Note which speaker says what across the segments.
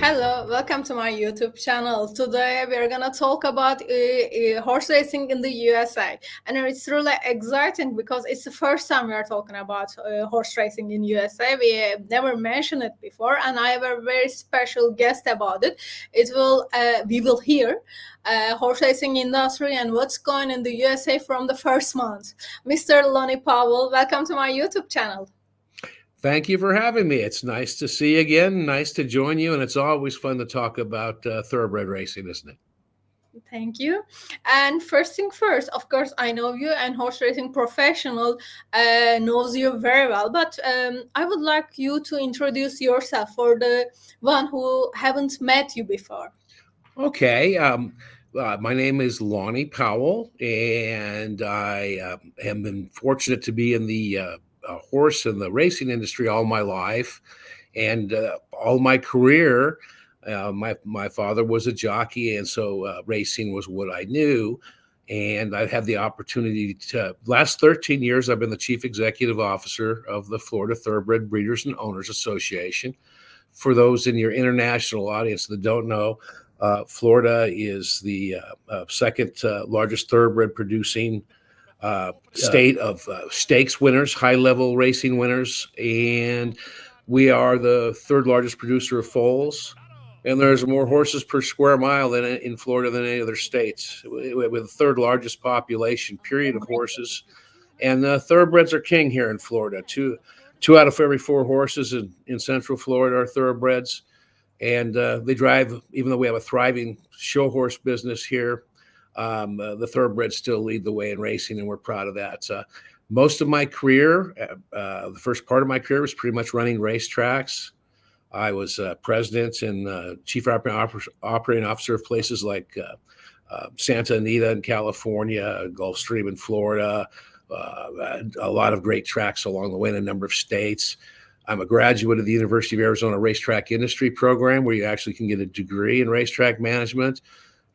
Speaker 1: Hello, welcome to my YouTube channel. Today we're gonna talk about horse racing in the USA, and it's really exciting because it's the first time we are talking about horse racing in USA. We have never mentioned it before, and I have a very special guest about it. We will hear horse racing industry and what's going in the USA from the first month. Mr. Lonny Powell, welcome to my YouTube channel.
Speaker 2: Thank you for having me. It's nice to see you again. Nice to join you. And it's always fun to talk about thoroughbred racing, isn't it?
Speaker 1: Thank you. And first thing first, of course, I know you and horse racing professional knows you very well. But I would like you to introduce yourself for the one who haven't met you before.
Speaker 2: Okay. My name is Lonny Powell, and I have been fortunate to be in the horse and the racing industry all my life, and all my career. My father was a jockey, and so racing was what I knew. And I've had the opportunity to, last 13 years, I've been the chief executive officer of the Florida Thoroughbred Breeders and Owners Association. For those in your international audience that don't know, Florida is the second largest thoroughbred producing state of stakes winners, high-level racing winners, and we are the third largest producer of foals. And there's more horses per square mile than in Florida than any other states. With the third largest population, period, of horses. And thoroughbreds are king here in Florida. Two out of every four horses in Central Florida are thoroughbreds. And they drive, even though we have a thriving show horse business here, the thoroughbreds still lead the way in racing, and we're proud of that. Most of my career, the first part of my career was pretty much running racetracks. I was president and chief operating officer of places like Santa Anita in California, Gulfstream in Florida, a lot of great tracks along the way in a number of states. I'm a graduate of the University of Arizona Racetrack Industry Program, where you actually can get a degree in racetrack management.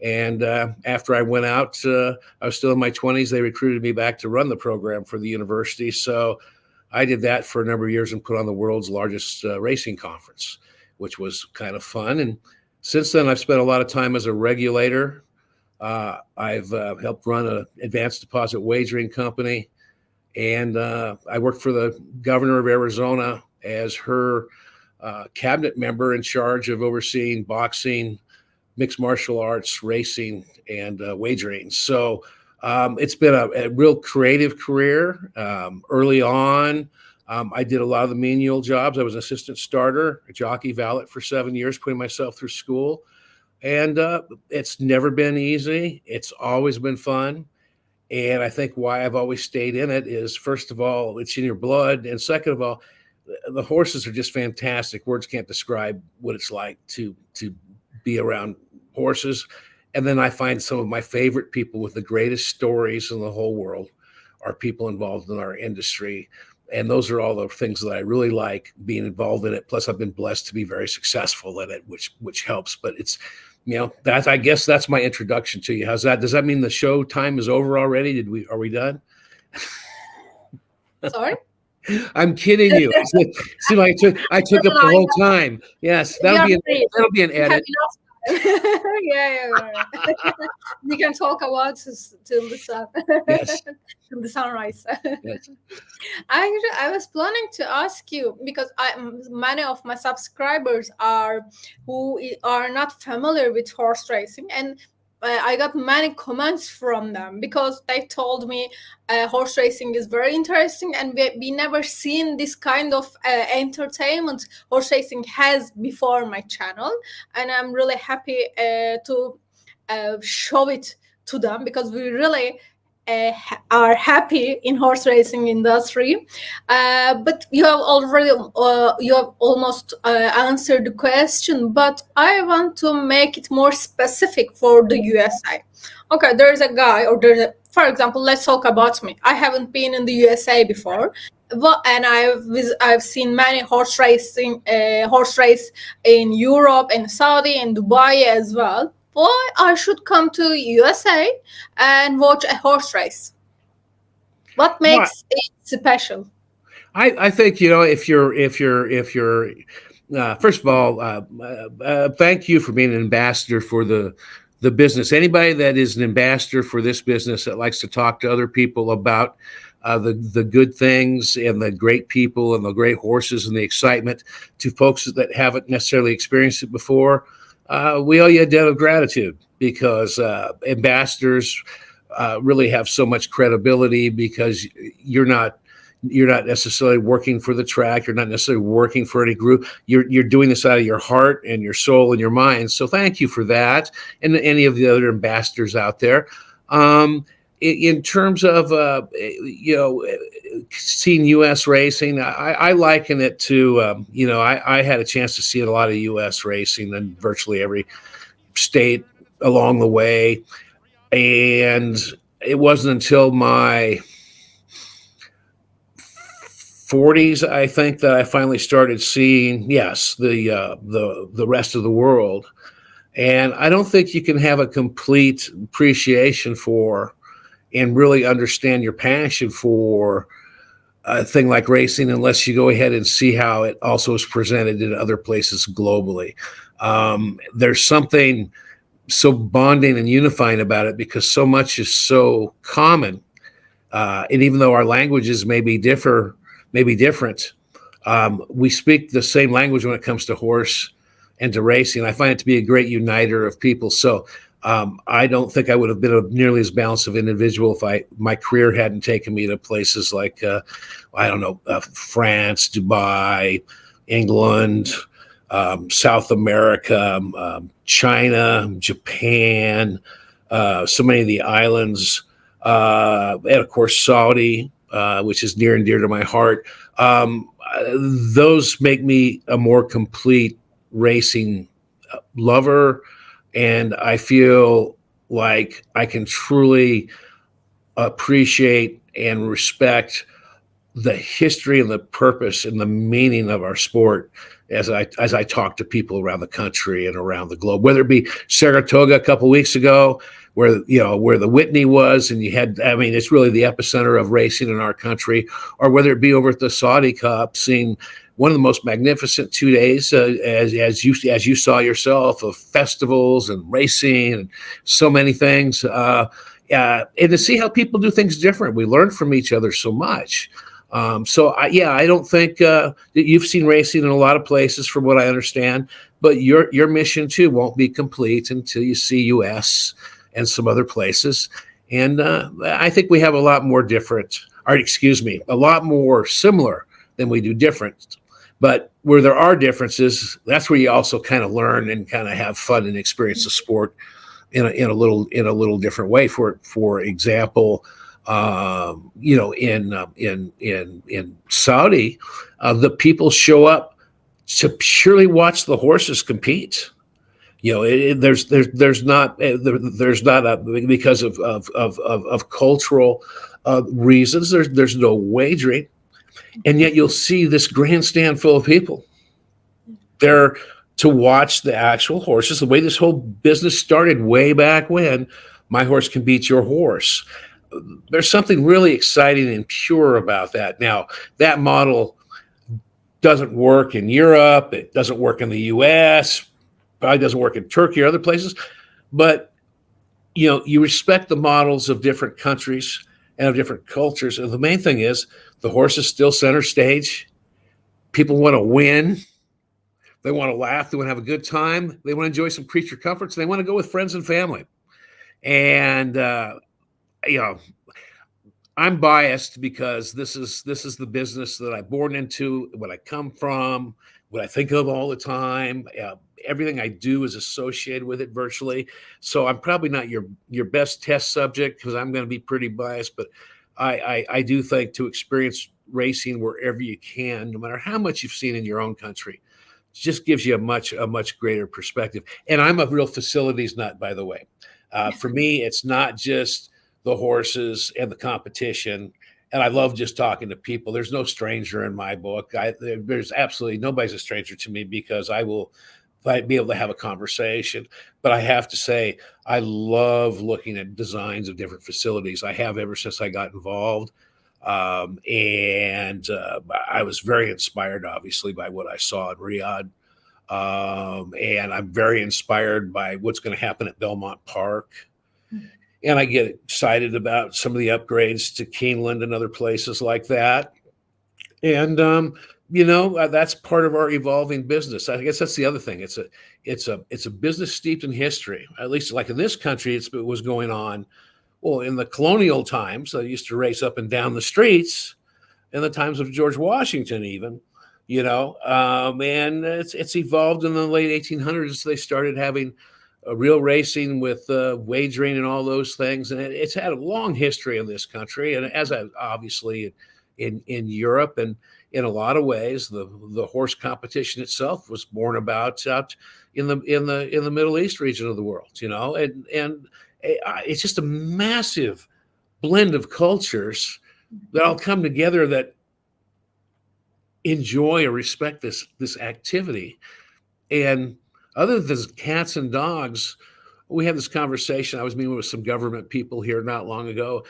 Speaker 2: And after I went out, I was still in my 20s. They recruited me back to run the program for the university. So I did that for a number of years and put on the world's largest racing conference, which was kind of fun. And since then, I've spent a lot of time as a regulator. I've helped run an advanced deposit wagering company. And I worked for the governor of Arizona as her cabinet member in charge of overseeing boxing, mixed martial arts, racing, and wagering. So it's been a real creative career. Early on, I did a lot of the menial jobs. I was an assistant starter, a jockey valet for 7 years, putting myself through school. And it's never been easy. It's always been fun. And I think why I've always stayed in it is, first of all, it's in your blood. And second of all, the horses are just fantastic. Words can't describe what it's like to be around horses. And then I find some of my favorite people with the greatest stories in the whole world are people involved in our industry. And those are all the things that I really like being involved in it. Plus, I've been blessed to be very successful in it, which helps. But it's, I guess that's my introduction to you. How's that? Does that mean the show time is over already? Are we done?
Speaker 1: Sorry?
Speaker 2: I'm kidding you. See, I took up the whole time. Yes, that'll be an edit.
Speaker 1: Yeah. We can talk about till the sun,
Speaker 2: yes.
Speaker 1: till the sunrise.
Speaker 2: Yes.
Speaker 1: I was planning to ask you because many of my subscribers who are not familiar with horse racing, and I got many comments from them because they told me horse racing is very interesting, and we never seen this kind of entertainment horse racing has before my channel, and I'm really happy to show it to them because we really are happy in horse racing industry. But you have almost answered the question, but I want to make it more specific for the USA. Okay, there's a guy, for example, let's talk about me. I haven't been in the USA before, and I've seen many horse race in Europe and Saudi and Dubai as well. Why I should come to USA and watch a horse race? What makes it special?
Speaker 2: I think if you're first of all, thank you for being an ambassador for the business. Anybody that is an ambassador for this business that likes to talk to other people about the good things and the great people and the great horses and the excitement to folks that haven't necessarily experienced it before, we owe you a debt of gratitude, because ambassadors really have so much credibility, because you're not necessarily working for the track. You're not necessarily working for any group. You're doing this out of your heart and your soul and your mind. So thank you for that, and any of the other ambassadors out there. In terms of seeing U.S. racing, I liken it to I had a chance to see a lot of U.S. racing in virtually every state along the way, and it wasn't until my 40s, I think, that I finally started seeing, yes, the rest of the world. And I don't think you can have a complete appreciation for and really understand your passion for a thing like racing unless you go ahead and see how it also is presented in other places globally. There's something so bonding and unifying about it, because so much is so common. And even though our languages may be different, we speak the same language when it comes to horse and to racing. I find it to be a great uniter of people. So I don't think I would have been nearly as balanced of individual if my career hadn't taken me to places like France, Dubai, England, South America, China, Japan, so many of the islands, and of course Saudi, which is near and dear to my heart. Those make me a more complete racing lover, and I feel like I can truly appreciate and respect the history and the purpose and the meaning of our sport as I talk to people around the country and around the globe, whether it be Saratoga a couple of weeks ago, where the Whitney was, and it's really the epicenter of racing in our country, or whether it be over at the Saudi Cup, seeing one of the most magnificent 2 days, as you saw yourself, of festivals and racing and so many things, and to see how people do things different. We learn from each other so much. I don't think that you've seen racing in a lot of places, from what I understand, but your mission too won't be complete until you see U.S. and some other places. And I think we have a lot more a lot more similar than we do different. But where there are differences, that's where you also kind of learn and kind of have fun and experience the sport in a little different way. For example, in Saudi, the people show up to purely watch the horses compete. There's not because of cultural reasons. There's no wagering, and yet you'll see this grandstand full of people there to watch the actual horses. The way this whole business started way back when, my horse can beat your horse. There's something really exciting and pure about that. Now, that model doesn't work in Europe. It doesn't work in the U.S. Probably doesn't work in Turkey or other places. But, you respect the models of different countries and of different cultures. And the main thing is the horse is still center stage. People want to win. They want to laugh. They want to have a good time. They want to enjoy some creature comforts. They want to go with friends and family. And, I'm biased because this is the business that I'm born into, what I come from, what I think of all the time. Everything I do is associated with it virtually. So I'm probably not your best test subject, because I'm going to be pretty biased. But I do think to experience racing wherever you can, no matter how much you've seen in your own country, just gives you a much greater perspective. And I'm a real facilities nut, by the way. For me, it's not just the horses and the competition. And I love just talking to people. There's no stranger in my book. There's absolutely nobody's a stranger to me, because I will be able to have a conversation. But I have to say, I love looking at designs of different facilities. I have ever since I got involved. I was very inspired, obviously, by what I saw in Riyadh. And I'm very inspired by what's going to happen at Belmont Park. And I get excited about some of the upgrades to Keeneland and other places like that. And that's part of our evolving business. I guess that's the other thing. It's a business steeped in history. At least, like in this country, it was going on. Well, in the colonial times, they used to race up and down the streets. In the times of George Washington, even, and it's evolved in the late 1800s. They started having real racing with wagering and all those things, and it's had a long history in this country, and as obviously in Europe, and in a lot of ways, the horse competition itself was born about out in the Middle East region of the world, and it's just a massive blend of cultures that all come together that enjoy or respect this activity. And other than cats and dogs, we had this conversation. I was meeting with some government people here not long ago.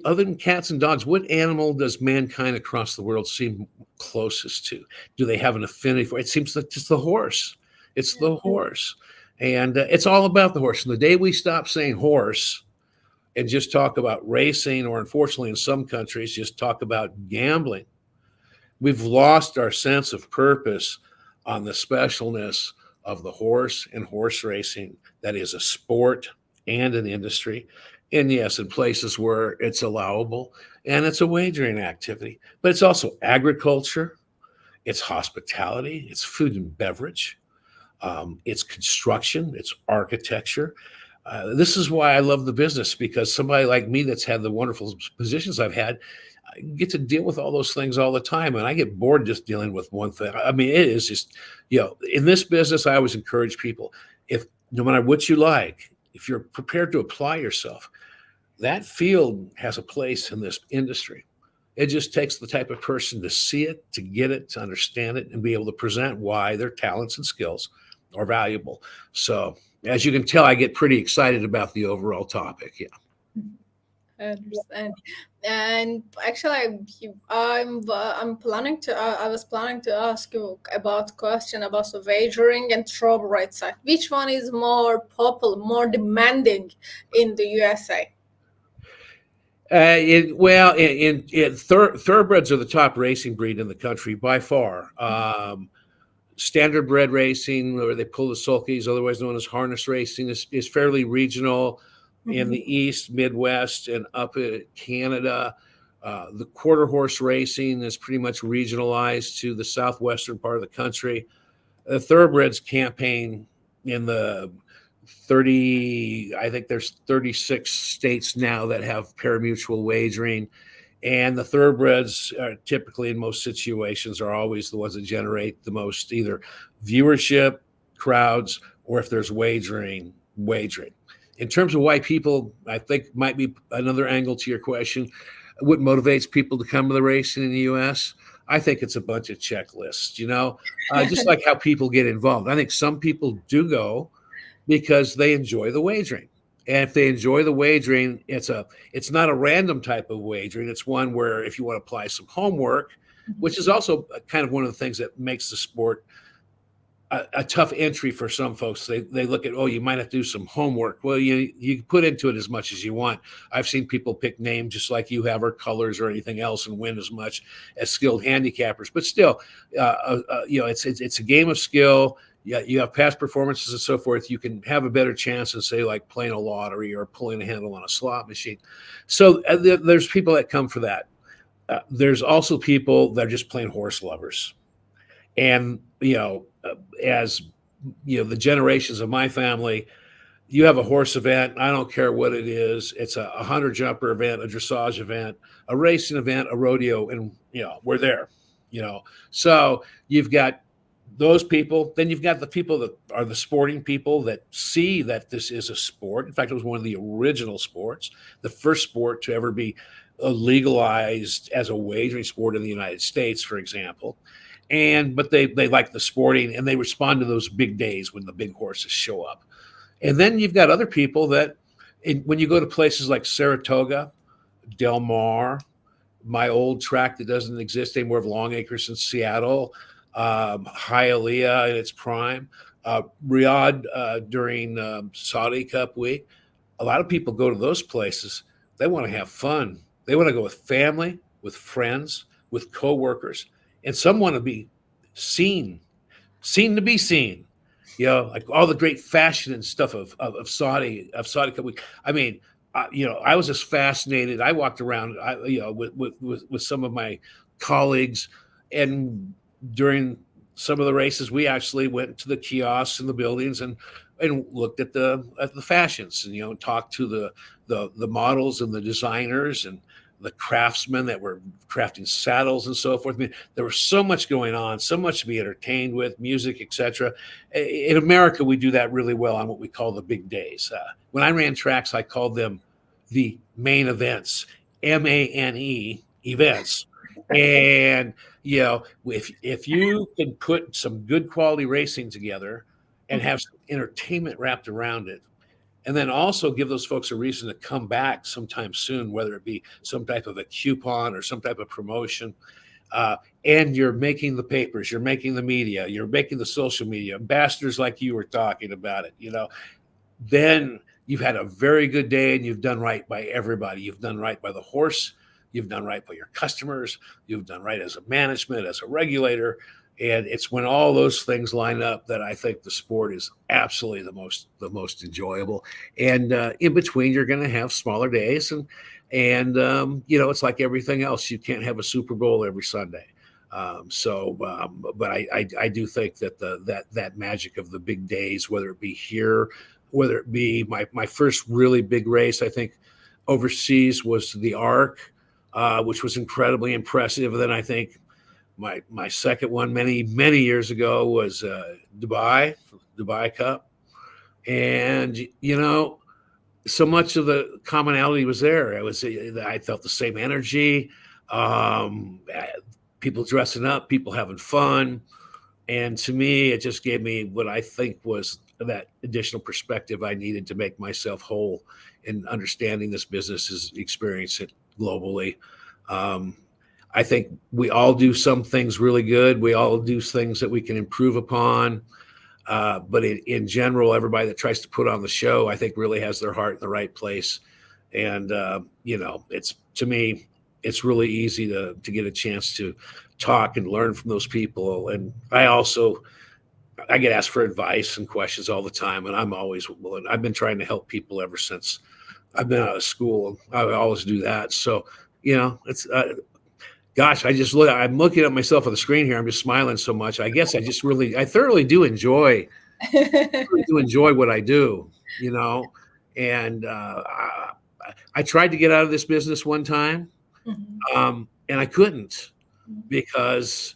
Speaker 2: Other than cats and dogs, what animal does mankind across the world seem closest to? Do they have an affinity for? It seems like just the horse. It's the horse. And it's all about the horse. And the day we stop saying horse and just talk about racing, or unfortunately in some countries, just talk about gambling, we've lost our sense of purpose on the specialness of the horse and horse racing. That is a sport and an industry. And yes, in places where it's allowable, and it's a wagering activity, but it's also agriculture, it's hospitality, it's food and beverage, it's construction, it's architecture. This is why I love the business, because somebody like me that's had the wonderful positions I've had, I get to deal with all those things all the time, and I get bored just dealing with one thing. I mean, it is just, in this business, I always encourage people, if no matter what you like, if you're prepared to apply yourself, that field has a place in this industry. It just takes the type of person to see it, to get it, to understand it, and be able to present why their talents and skills are valuable. So, as you can tell, I get pretty excited about the overall topic. Yeah.
Speaker 1: I understand. And actually, I'm planning to. I was planning to ask you about question about the wagering and thoroughbred side. Which one is more popular, more demanding in the USA?
Speaker 2: Thoroughbreds are the top racing breed in the country by far. Standard bred racing, where they pull the sulkies, otherwise known as harness racing, is fairly regional in the East, Midwest, and up in Canada. The quarter horse racing is pretty much regionalized to the southwestern part of the country. The Thoroughbreds campaign in the I think there's 36 states now that have parimutuel wagering. And the Thoroughbreds are typically, in most situations, are always the ones that generate the most either viewership, crowds, or if there's wagering. In terms of why people, I think, might be another angle to your question, what motivates people to come to the racing in the U.S., I think it's a bunch of checklists, just like how people get involved. I think some people do go because they enjoy the wagering. And if they enjoy the wagering, it's not a random type of wagering. It's one where if you want to apply some homework, which is also kind of one of the things that makes the sport a tough entry for some folks. They look at, you might have to do some homework. Well, you put into it as much as you want. I've seen people pick names just like you have, or colors or anything else, and win as much as skilled handicappers. But still, it's a game of skill. Yeah, you have past performances and so forth. You can have a better chance than, say, like playing a lottery or pulling a handle on a slot machine. So there's people that come for that. There's also people that are just plain horse lovers. And, as the generations of my family, you have a horse event. I don't care what it is. It's a 100-jumper event, a dressage event, a racing event, a rodeo, and, we're there, So you've got those people. Then you've got the people that are the sporting people that see that this is a sport. In fact, it was one of the original sports, the first sport to ever be legalized as a wagering sport in the United States, for example. But they like the sporting, and they respond to those big days when the big horses show up. And then you've got other people that, when you go to places like Saratoga, Del Mar, my old track that doesn't exist anymore of Long Acres in Seattle, Hialeah in its prime, Riyadh during Saudi Cup week. A lot of people go to those places. They want to have fun. They want to go with family, with friends, with coworkers, and some want to be seen, seen to be seen. Like all the great fashion and stuff of Saudi Cup week. I mean, I was just fascinated. I walked around, with some of my colleagues, and during some of the races, we actually went to the kiosks in the buildings and looked at the fashions, and talked to the models and the designers and the craftsmen that were crafting saddles and so forth. I mean, there was so much going on, so much to be entertained with, music, etc. In America, we do that really well on what we call the big days. When I ran tracks, I called them the main events, MANE events. And if you can put some good quality racing together and have some entertainment wrapped around it, and then also give those folks a reason to come back sometime soon, whether it be some type of a coupon or some type of promotion, and you're making the papers, you're making the media, you're making the social media, ambassadors like you were talking about it, then you've had a very good day and you've done right by everybody. You've done right by the horse. You've done right by your customers. You've done right as a management, as a regulator. And it's when all those things line up that I think the sport is absolutely the most enjoyable. And in between, you're going to have smaller days, and it's like everything else. You can't have a Super Bowl every Sunday. But I do think that that magic of the big days, whether it be here, whether it be my first really big race, I think overseas was the Arc, which was incredibly impressive. And then I think my second one many years ago was Dubai Cup, and so much of the commonality was there. I felt the same energy, people dressing up, people having fun, and to me, it just gave me what I think was that additional perspective I needed to make myself whole in understanding this business, is experience it globally. I think we all do some things really good. We all do things that we can improve upon. But in general, everybody that tries to put on the show, I think really has their heart in the right place. And, to me, it's really easy to get a chance to talk and learn from those people. And I get asked for advice and questions all the time, and I'm always willing. I've been trying to help people ever since I've been out of school. I always do that. So, it's, gosh, I'm looking at myself on the screen here. I'm just smiling so much. I guess I thoroughly do enjoy what I do, and I tried to get out of this business one time, and I couldn't, because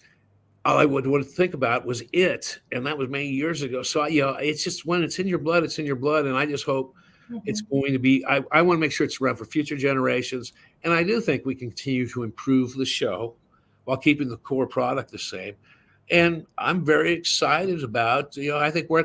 Speaker 2: all I would think about was it. And that was many years ago. So, it's just, when it's in your blood, it's in your blood. And I just hope it's going to be, I want to make sure it's around for future generations. And I do think we continue to improve the show while keeping the core product the same. And I'm very excited about, I think we're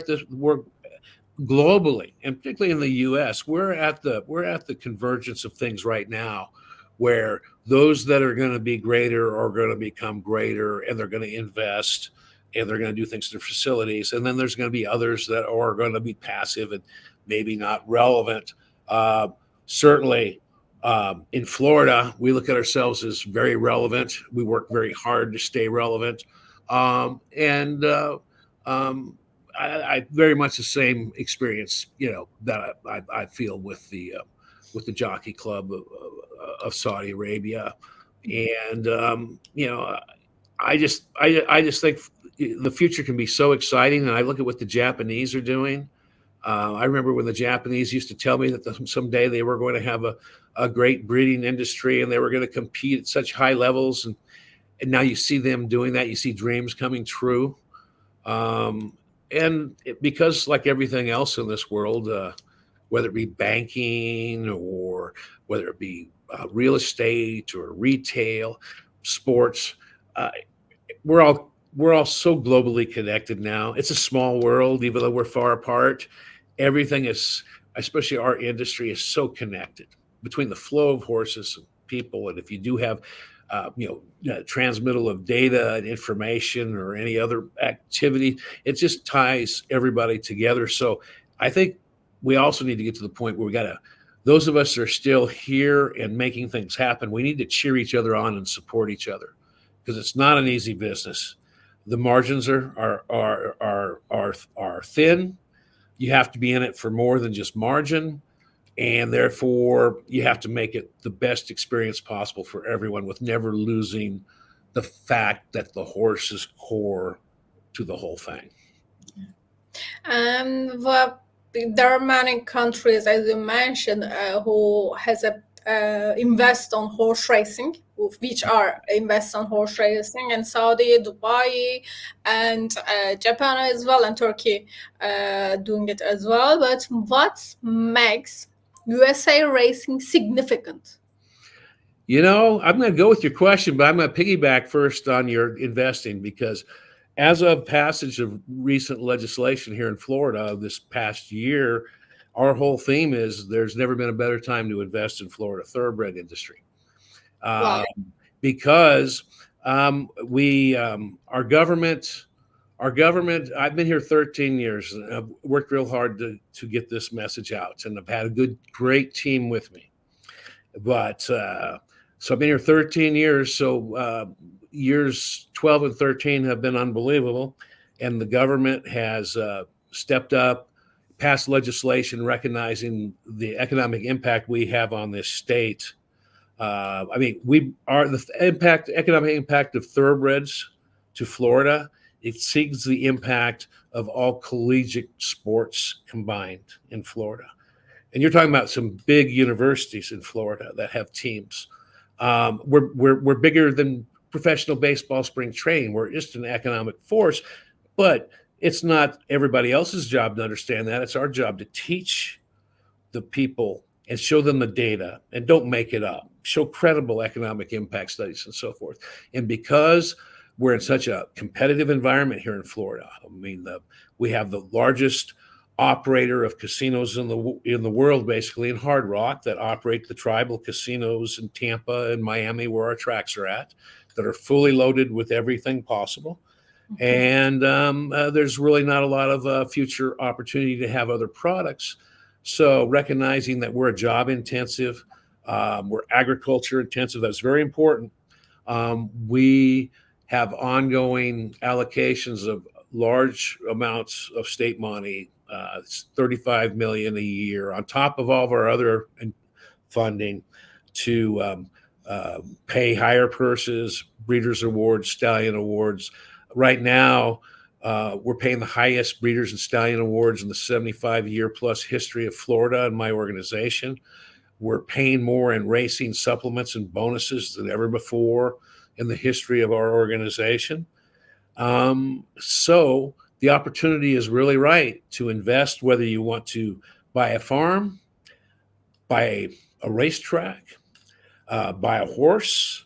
Speaker 2: globally, and particularly in the US, we're at the convergence of things right now, where those that are going to be greater are going to become greater, and they're going to invest, and they're going to do things to their facilities. And then there's going to be others that are going to be passive and maybe not relevant. Certainly, in Florida, we look at ourselves as very relevant. We work very hard to stay relevant. I very much the same experience, that I feel with the Jockey Club of Saudi Arabia. And, I just think the future can be so exciting. And I look at what the Japanese are doing. I remember when the Japanese used to tell me that someday they were going to have a great breeding industry, and they were going to compete at such high levels. And now you see them doing that. You see dreams coming true. Because like everything else in this world, whether it be banking or whether it be real estate or retail, sports, we're all so globally connected now. It's a small world, even though we're far apart. Everything is, especially our industry, is so connected between the flow of horses and people. And if you do have transmittal of data and information or any other activity. It just ties everybody together. So I think we also need to get to the point where we got to, those of us that are still here and making things happen, we need to cheer each other on and support each other, because it's not an easy business. The margins are thin. You have to be in it for more than just margin, and therefore you have to make it the best experience possible for everyone with never losing the fact that the horse is core to the whole thing.
Speaker 1: And there are many countries, as you mentioned, who has a invest on horse racing, which are invest on horse racing, and Saudi, Dubai, and Japan as well, and Turkey doing it as well. But what makes USA racing significant?
Speaker 2: I'm going to go with your question, but I'm going to piggyback first on your investing, because as of passage of recent legislation here in Florida this past year, our whole theme is there's never been a better time to invest in Florida thoroughbred industry.
Speaker 1: Wow.
Speaker 2: Because our government, I've been here 13 years and I've worked real hard to get this message out, and I've had a great team with me. But so I've been here 13 years. So years 12 and 13 have been unbelievable. And the government has stepped up, passed legislation recognizing the economic impact we have on this state. We are the economic impact of thoroughbreds to Florida exceeds the impact of all collegiate sports combined in Florida. And you're talking about some big universities in Florida that have teams. We're bigger than professional baseball spring training. We're just an economic force, but it's not everybody else's job to understand that. It's our job to teach the people and show them the data, and don't make it up. Show credible economic impact studies and so forth. And because we're in such a competitive environment here in Florida, we have the largest operator of casinos in the world, basically in Hard Rock, that operate the tribal casinos in Tampa and Miami, where our tracks are at, that are fully loaded with everything possible. And there's really not a lot of future opportunity to have other products. So recognizing that we're a job intensive, we're agriculture intensive, that's very important. We have ongoing allocations of large amounts of state money. It's $35 million a year on top of all of our other funding to pay higher purses, breeders awards, stallion awards. Right now, we're paying the highest breeders and stallion awards in the 75-year plus history of Florida and my organization. We're paying more in racing supplements and bonuses than ever before in the history of our organization. So the opportunity is really right to invest, whether you want to buy a farm, buy a racetrack, buy a horse,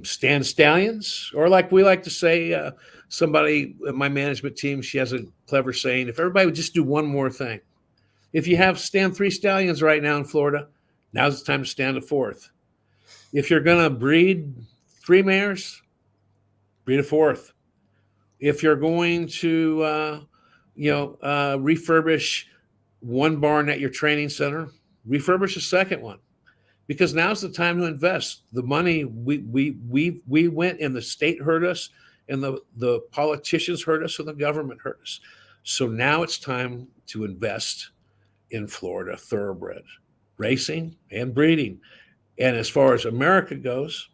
Speaker 2: stand stallions, or like we like to say, somebody in my management team, she has a clever saying, if everybody would just do one more thing. If you have stand 3 stallions right now in Florida, now's the time to stand a 4th. If you're going to breed 3 mares, breed a 4th. If you're going to, refurbish one barn at your training center, refurbish a second one, because now's the time to invest. The money we went, and the state hurt us, and the politicians hurt us, and the government hurt us. So now it's time to invest in Florida thoroughbred racing and breeding. And as far as America goes,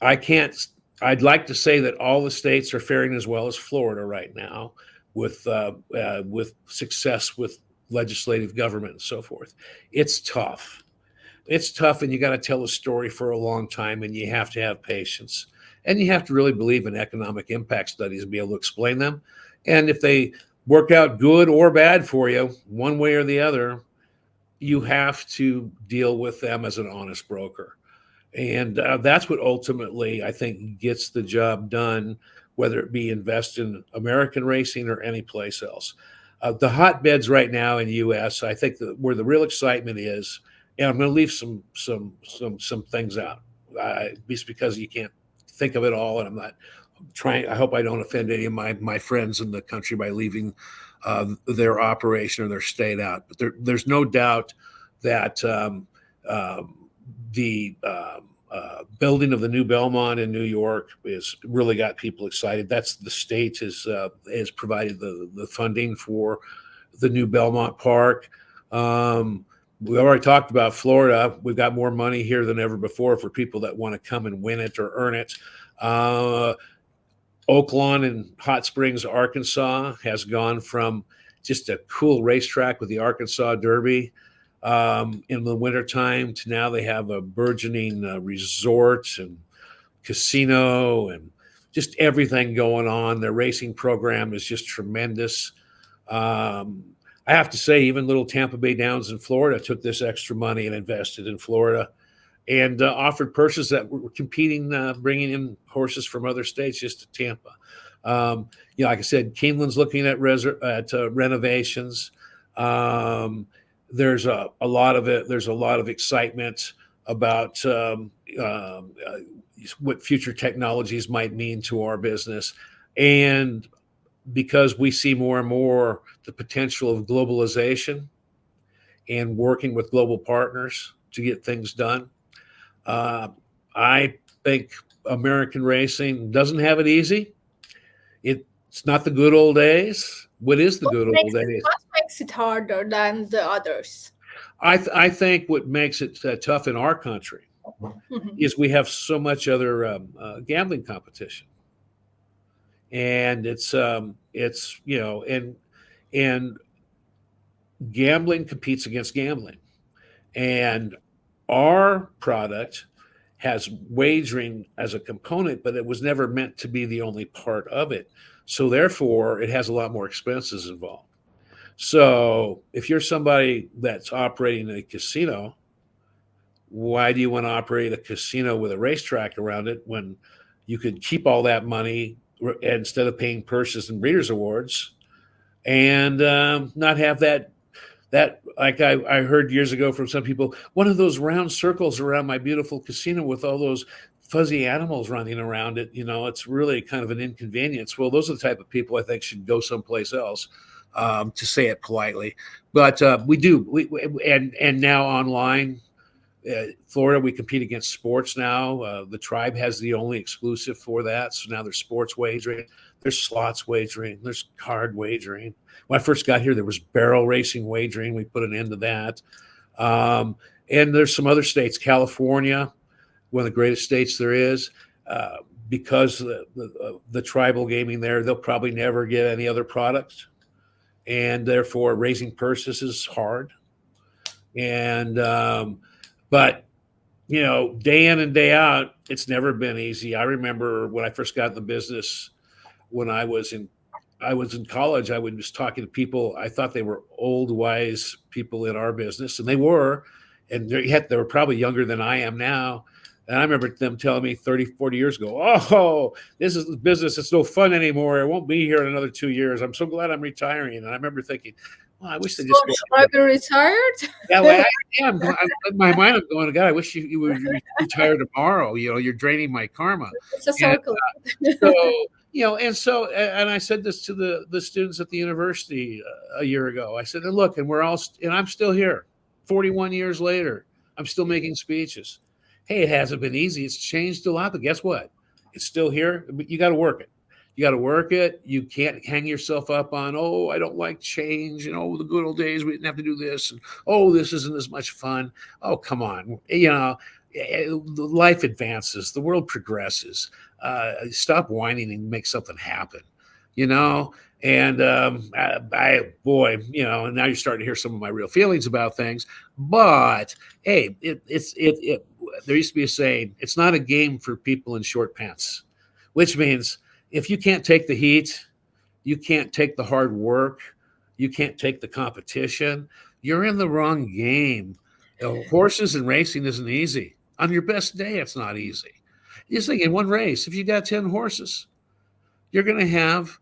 Speaker 2: I'd like to say that all the states are faring as well as Florida right now with success with legislative government and so forth. It's tough. And you got to tell a story for a long time, and you have to have patience, and you have to really believe in economic impact studies and be able to explain them. And if they work out good or bad for you, one way or the other, you have to deal with them as an honest broker. And that's what ultimately, I think, gets the job done, whether it be invest in American racing or any place else. The hotbeds right now in the U.S., I think where the real excitement is, and I'm going to leave some things out. just because you can't think of it all, and I'm not trying. I hope I don't offend any of my friends in the country by leaving their operation or their state out. But there's no doubt that the building of the new Belmont in New York is really got people excited. That's the state has provided the funding for the new Belmont Park. We already talked about Florida. We've got more money here than ever before for people that want to come and win it or earn it. Oaklawn in Hot Springs, Arkansas has gone from just a cool racetrack with the Arkansas Derby in the wintertime to now they have a burgeoning resort and casino and just everything going on. Their racing program is just tremendous. I have to say, even little Tampa Bay Downs in Florida took this extra money and invested in Florida and offered purses that were competing, bringing in horses from other states just to Tampa. Like I said, Keeneland's looking at renovations. There's a lot of it. There's a lot of excitement about what future technologies might mean to our business. And because we see more and more the potential of globalization and working with global partners to get things done, I think American racing doesn't have it easy. It's not the good old days. What is the good old days?
Speaker 1: What makes it harder than the others?
Speaker 2: I think what makes it tough in our country is we have so much other gambling competition, and it's and gambling competes against gambling, and our product has wagering as a component, but it was never meant to be the only part of it. So therefore, it has a lot more expenses involved. So if you're somebody that's operating a casino, why do you want to operate a casino with a racetrack around it when you could keep all that money instead of paying purses and breeders' awards and not have that like I heard years ago from some people, one of those round circles around my beautiful casino with all those fuzzy animals running around it, it's really kind of an inconvenience. Well, those are the type of people I think should go someplace else, to say it politely. But we do, and now online, Florida, we compete against sports now. The Tribe has the only exclusive for that. So now there's sports wagering, there's slots wagering, there's card wagering. When I first got here, there was barrel racing wagering. We put an end to that. And there's some other states, California, one of the greatest states there is, because the tribal gaming there, they'll probably never get any other products. And therefore, raising purses is hard. And but, day in and day out, it's never been easy. I remember when I first got in the business, when I was in college, I was just talking to people. I thought they were old, wise people in our business, and they were. And they were probably younger than I am now. And I remember them telling me 30, 40 years ago, oh, this is the business. It's no fun anymore. It won't be here in another 2 years. I'm so glad I'm retiring. And I remember thinking, well, I wish they just...
Speaker 1: Are you retired?
Speaker 2: Yeah, well, I am. In my mind, I'm going, God, I wish you would retire tomorrow. You're draining my karma.
Speaker 1: It's a circle.
Speaker 2: And I said this to the students at the university a year ago. I said, look, and I'm still here 41 years later. I'm still making speeches. Hey, it hasn't been easy. It's changed a lot, but guess what? It's still here. You got to work it. You got to work it. You can't hang yourself up on, I don't like change. The good old days, we didn't have to do this. And, this isn't as much fun. Oh, come on. Life advances. The world progresses. Stop whining and make something happen, And and now you're starting to hear some of my real feelings about things. But hey, there used to be a saying: it's not a game for people in short pants, which means if you can't take the heat, you can't take the hard work, you can't take the competition, you're in the wrong game. Horses and racing isn't easy. On your best day, it's not easy. Just think, in one race, if you got 10 horses, you're going to have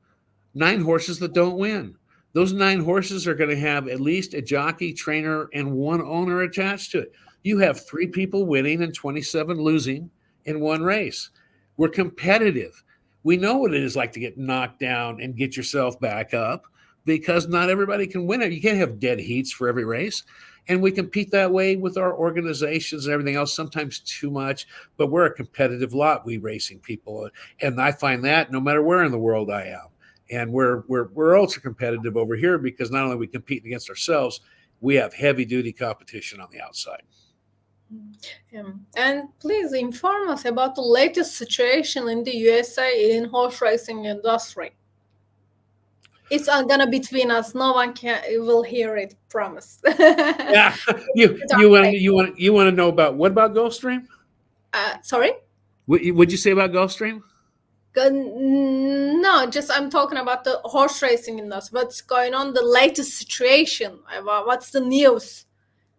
Speaker 2: 9 horses that don't win. Those 9 horses are going to have at least a jockey, trainer, and 1 owner attached to it. You have 3 people winning and 27 losing, in one race. We're competitive. We know what it is like to get knocked down and get yourself back up, because not everybody can win it. You can't have dead heats for every race. And we compete that way with our organizations and everything else, sometimes too much, but we're a competitive lot, we racing people. And I find that no matter where in the world I am. And we're ultra competitive over here, because not only are we competing against ourselves, we have heavy duty competition on the outside.
Speaker 1: And please inform us about the latest situation in the USA in horse racing industry. It's gonna be between us. No one will hear it. Promise.
Speaker 2: Yeah, you want to know about what about Gulfstream?
Speaker 1: Sorry.
Speaker 2: What'd you say about Gulfstream?
Speaker 1: No, just I'm talking about the horse racing industry. What's going on? The latest situation. What's the news?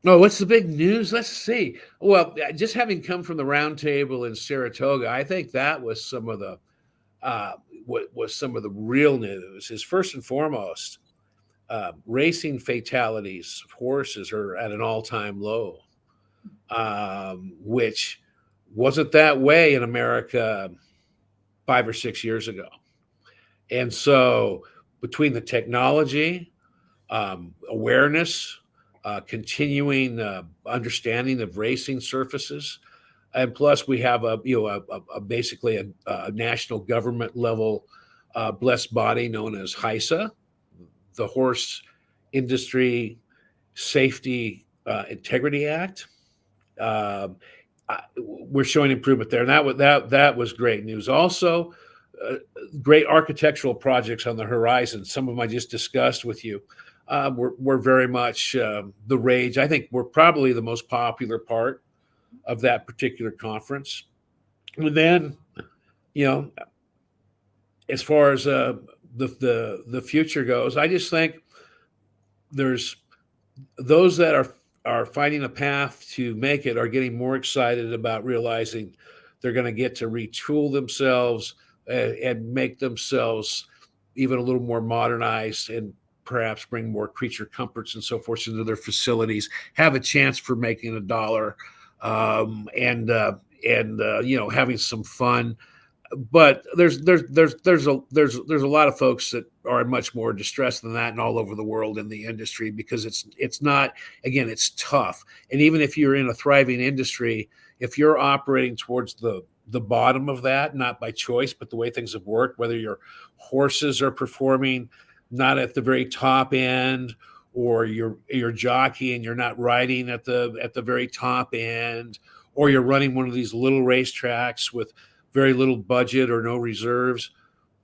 Speaker 2: Oh, what's the big news? Let's see. Well, just having come from the round table in Saratoga, I think that was some of the what was some of the real news. Is first and foremost, racing fatalities of horses are at an all-time low, which wasn't that way in America 5 or 6 years ago. And so between the technology, awareness, continuing understanding of racing surfaces, and plus we have basically a national government level blessed body known as HISA, the Horse Industry Safety Integrity Act. We're showing improvement there, and that was great news. Also, great architectural projects on the horizon. Some of them I just discussed with you. We're very much the rage. I think we're probably the most popular part of that particular conference. And then, as far as the future goes, I just think there's those that are finding a path to make it are getting more excited about realizing they're going to get to retool themselves and make themselves even a little more modernized, and perhaps bring more creature comforts and so forth into their facilities, have a chance for making a dollar, and having some fun. But there's a lot of folks that are much more distressed than that, and all over the world in the industry, because it's not, again, it's tough. And even if you're in a thriving industry, if you're operating towards the bottom of that, not by choice, but the way things have worked, whether your horses are performing not at the very top end, or you're jockey and you're not riding at the very top end, or you're running one of these little racetracks with very little budget or no reserves,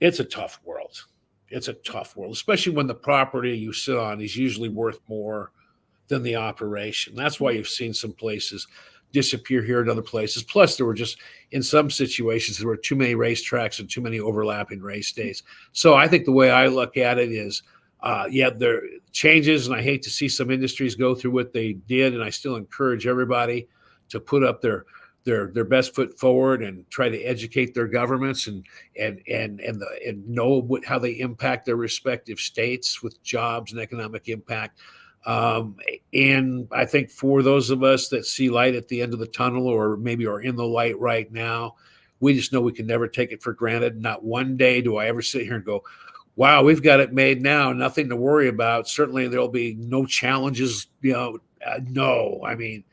Speaker 2: it's a tough world. It's a tough world, especially when the property you sit on is usually worth more than the operation. That's why you've seen some places disappear here and other places. Plus, there were just, in some situations, there were too many racetracks and too many overlapping race days. So I think the way I look at it is, there are changes, and I hate to see some industries go through what they did, and I still encourage everybody to put up their best foot forward and try to educate their governments and know how they impact their respective states with jobs and economic impact. And I think for those of us that see light at the end of the tunnel, or maybe are in the light right now, we just know we can never take it for granted. Not one day do I ever sit here and go, wow, we've got it made now, nothing to worry about. Certainly there'll be no challenges, no. I mean,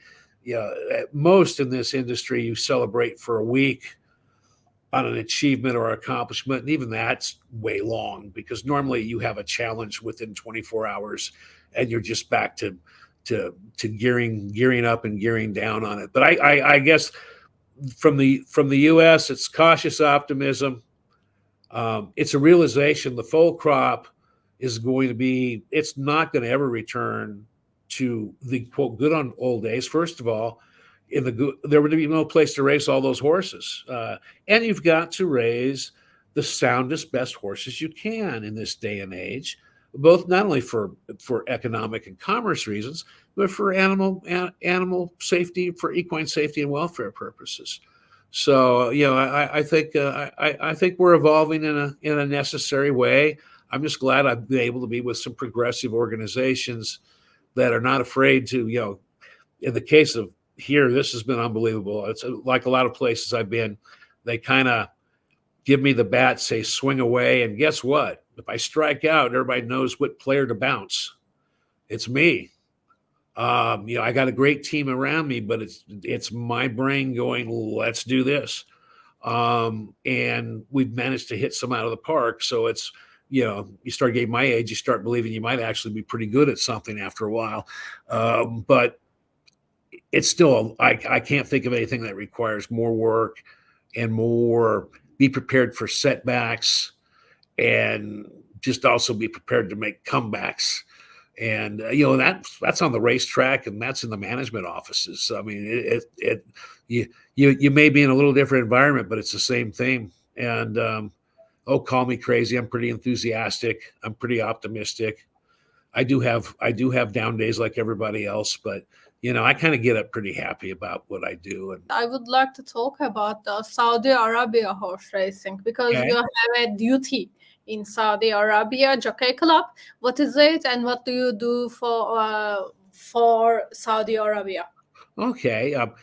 Speaker 2: at most in this industry, you celebrate for a week on an achievement or accomplishment, and even that's way long, because normally you have a challenge within 24 hours and you're just back to gearing up and gearing down on it. But I guess from the U.S., it's cautious optimism. It's a realization the foal crop is going to be, it's not going to ever return to the quote good on old days. First of all, there would be no place to race all those horses, and you've got to raise the soundest, best horses you can in this day and age, both not only for economic and commerce reasons, but for animal safety, for equine safety and welfare purposes. So I think we're evolving in a necessary way. I'm just glad I've been able to be with some progressive organizations that are not afraid to, in the case of here, this has been unbelievable. It's like a lot of places I've been, they kind of give me the bat, say swing away, and guess what? If I strike out, everybody knows what player to bounce. It's me. I got a great team around me, but it's my brain going, let's do this. And we've managed to hit some out of the park. So it's, you start getting my age, you start believing you might actually be pretty good at something after a while. But it's still, I can't think of anything that requires more work and more be prepared for setbacks and just also be prepared to make comebacks. And that's on the racetrack, and that's in the management offices. I mean, you may be in a little different environment, but it's the same thing. And call me crazy. I'm pretty enthusiastic. I'm pretty optimistic. I do have down days like everybody else, but I kind of get up pretty happy about what I do. And
Speaker 1: I would like to talk about the Saudi Arabia horse racing because
Speaker 2: okay.
Speaker 1: you have a duty in Saudi Arabia Jockey Club. What is it, and what do you do for Saudi Arabia?
Speaker 2: Okay.
Speaker 1: And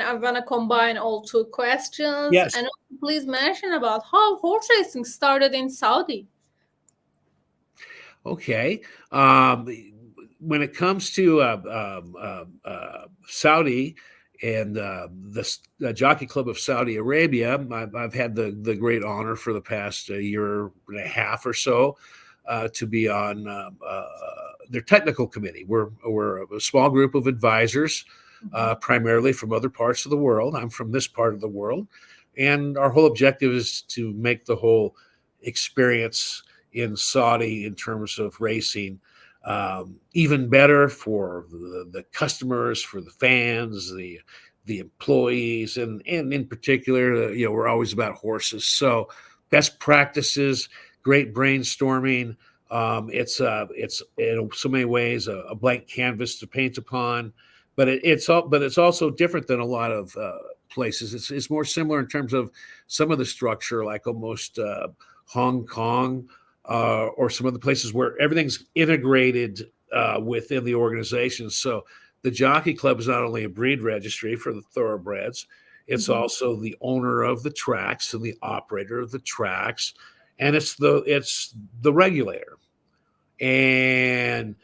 Speaker 1: I'm gonna combine all two questions.
Speaker 2: Yes.
Speaker 1: And please mention about how horse racing started in Saudi.
Speaker 2: Okay. When it comes to Saudi and the Jockey Club of Saudi Arabia, I've had the great honor for the past year and a half or so to be on their technical committee. We're a small group of advisors, primarily from other parts of the world. I'm from this part of the world, and our whole objective is to make the whole experience in Saudi in terms of racing even better for the customers, for the fans, the employees, and in particular, we're always about horses. So best practices, great brainstorming. It's in so many ways a blank canvas to paint upon, but it's also different than a lot of places. It's more similar in terms of some of the structure, like almost Hong Kong. Or some of the places where everything's integrated within the organization. So the Jockey Club is not only a breed registry for the Thoroughbreds, it's also the owner of the tracks and the operator of the tracks, and it's the regulator. And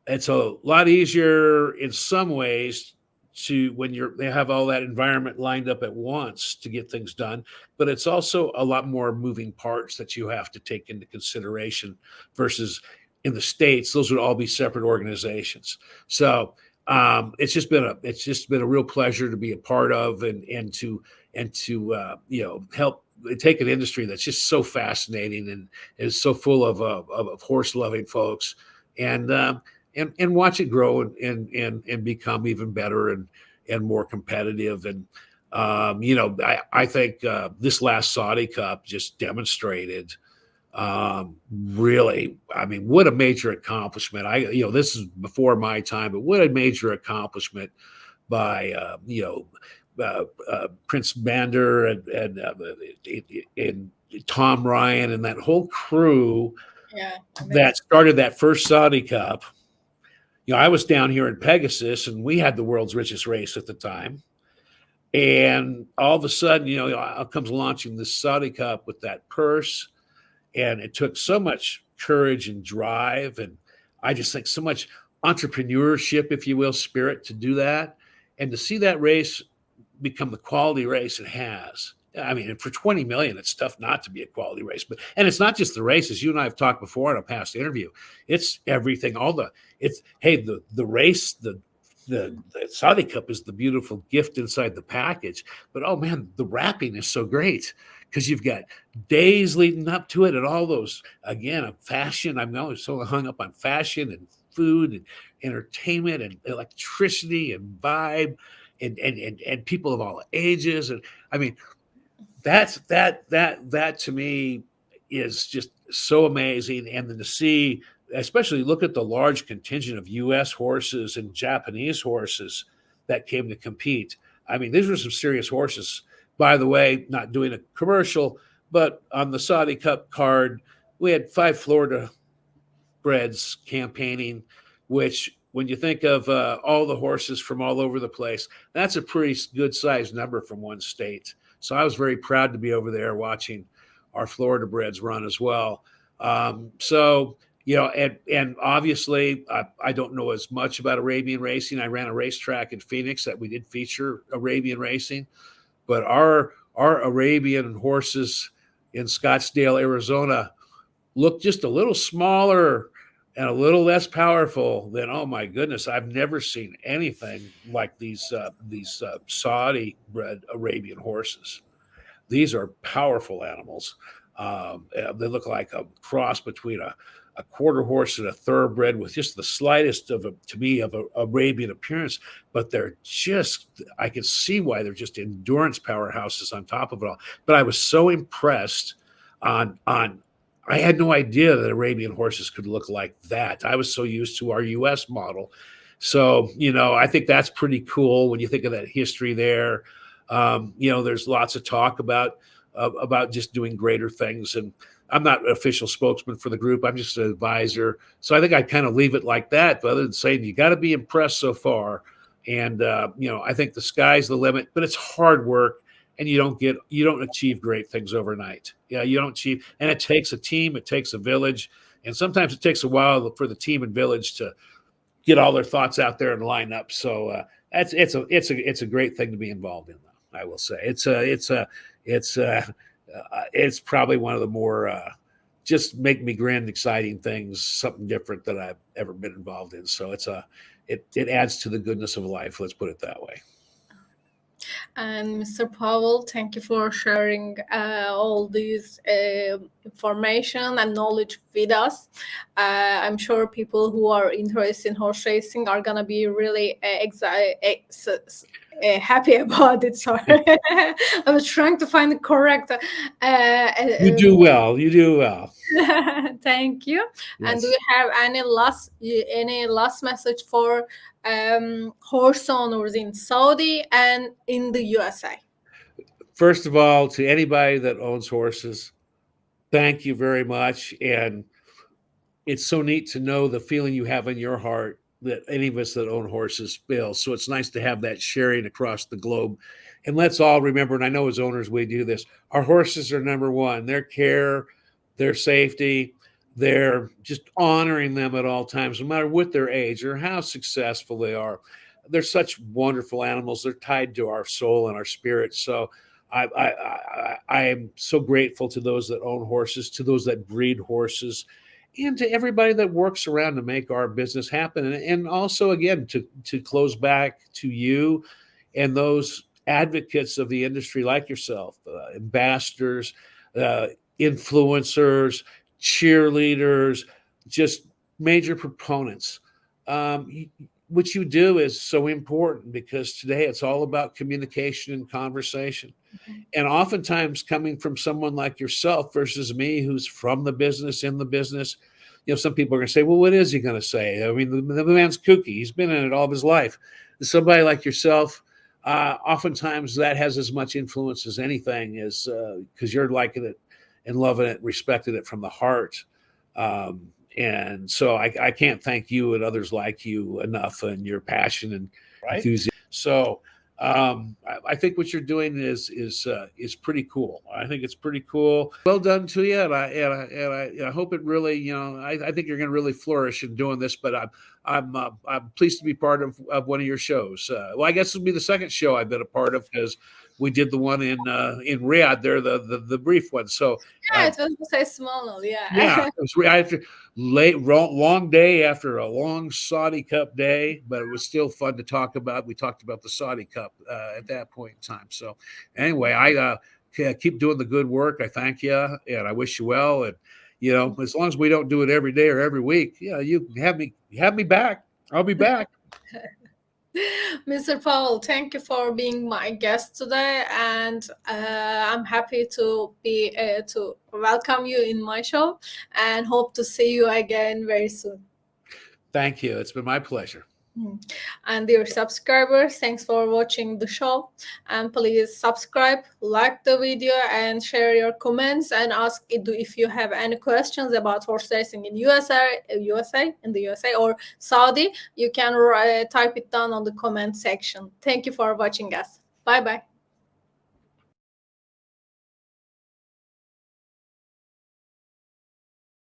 Speaker 2: it's a lot easier in some ways to when they have all that environment lined up at once to get things done, but it's also a lot more moving parts that you have to take into consideration versus in the States, those would all be separate organizations. So it's just been a real pleasure to be a part of and to help take an industry that's just so fascinating and is so full of horse loving folks and watch it grow and become even better and more competitive. And I think this last Saudi Cup just demonstrated really, I mean, what a major accomplishment. This is before my time, but what a major accomplishment by Prince Bander and Tom Ryan and that whole crew that started that first Saudi Cup. I was down here in Pegasus, and we had the world's richest race at the time. And all of a sudden, out comes launching this Saudi Cup with that purse. And it took so much courage and drive. And I just think so much entrepreneurship, if you will, spirit to do that. And to see that race become the quality race it has. I mean, for 20 million, it's tough not to be a quality race. And it's not just the races. You and I have talked before in a past interview. It's everything. The race, the Saudi Cup is the beautiful gift inside the package. But oh man, the wrapping is so great because you've got days leading up to it and all those, again, fashion. I'm always so hung up on fashion and food and entertainment and electricity and vibe and people of all ages. And I mean, that to me is just so amazing. And then to see, especially look at the large contingent of U.S. horses and Japanese horses that came to compete. I mean, these were some serious horses. By the way, not doing a commercial, but on the Saudi Cup card, we had 5 Florida breds campaigning, which when you think of all the horses from all over the place, that's a pretty good sized number from one state. So I was very proud to be over there watching our Thoroughbreds run as well. So, and obviously I don't know as much about Arabian racing. I ran a racetrack in Phoenix that we did feature Arabian racing, but our Arabian horses in Scottsdale, Arizona, look just a little smaller and a little less powerful than, oh my goodness, I've never seen anything like these Saudi bred Arabian horses. These are powerful animals. They look like a cross between a quarter horse and a thoroughbred with just the slightest of a Arabian appearance, but they're just, I can see why they're just endurance powerhouses on top of it all. But I was so impressed on I had no idea that Arabian horses could look like that. I was so used to our US model. So, I think that's pretty cool when you think of that history there. There's lots of talk about just doing greater things. And I'm not an official spokesman for the group. I'm just an advisor. So I think I kind of leave it like that, but other than saying you got to be impressed so far. And, I think the sky's the limit, but it's hard work. And you don't achieve great things overnight. Yeah, you don't achieve, and it takes a team, it takes a village, and sometimes it takes a while for the team and village to get all their thoughts out there and line up. So it's a great thing to be involved in. I will say it's probably one of the more just make me grin, exciting things, something different that I've ever been involved in. So it adds to the goodness of life. Let's put it that way.
Speaker 1: And Mr. Powell, thank you for sharing all these information and knowledge with us. I'm sure people who are interested in horse racing are going to be really happy about it. Sorry, I was trying to find the correct.
Speaker 2: You do well. You do well.
Speaker 1: Thank you. Yes. And do you have any last message for horse owners in Saudi and in the USA?
Speaker 2: First of all, to anybody that owns horses, thank you very much. And it's so neat to know the feeling you have in your heart that any of us that own horses feel. So it's nice to have that sharing across the globe. And let's all remember, and I know as owners we do this, our horses are number one. Their care, their safety, they're just honoring them at all times, no matter what their age or how successful they are. They're such wonderful animals. They're tied to our soul and our spirit. So I am so grateful to those that own horses, to those that breed horses, and to everybody that works around to make our business happen. And also, again, to close back to you and those advocates of the industry like yourself, ambassadors, influencers, cheerleaders, just major proponents. What you do is so important because today it's all about communication and conversation. Mm-hmm. And oftentimes coming from someone like yourself versus me, who's from the business, in the business, some people are going to say, well, what is he going to say? I mean, the man's kooky. He's been in it all of his life. Somebody like yourself, oftentimes that has as much influence as anything is because you're liking it and loving it, respecting it from the heart. And so I can't thank you and others like you enough and your passion and enthusiasm. So I think what you're doing is pretty cool. I think it's pretty cool. Well done to you, and I hope it really, I think you're going to really flourish in doing this. But I'm pleased to be part of one of your shows. Well, I guess it'll be the second show I've been a part of because we did the one in Riyadh there, the brief one. So
Speaker 1: yeah, it was a small, yeah.
Speaker 2: Yeah, it was after long day after a long Saudi Cup day, but it was still fun to talk about. We talked about the Saudi Cup at that point in time. So anyway, I keep doing the good work. I thank you, and I wish you well. And as long as we don't do it every day or every week, you have me back. I'll be back.
Speaker 1: Mr. Powell, thank you for being my guest today, and I'm happy to be to welcome you in my show, and hope to see you again very soon.
Speaker 2: Thank you. It's been my pleasure.
Speaker 1: Mm. And dear subscribers, thanks for watching the show. And please subscribe, like the video, and share your comments. And ask if you have any questions about horse racing in in the USA or Saudi. You can type it down on the comment section. Thank you for watching us. Bye bye.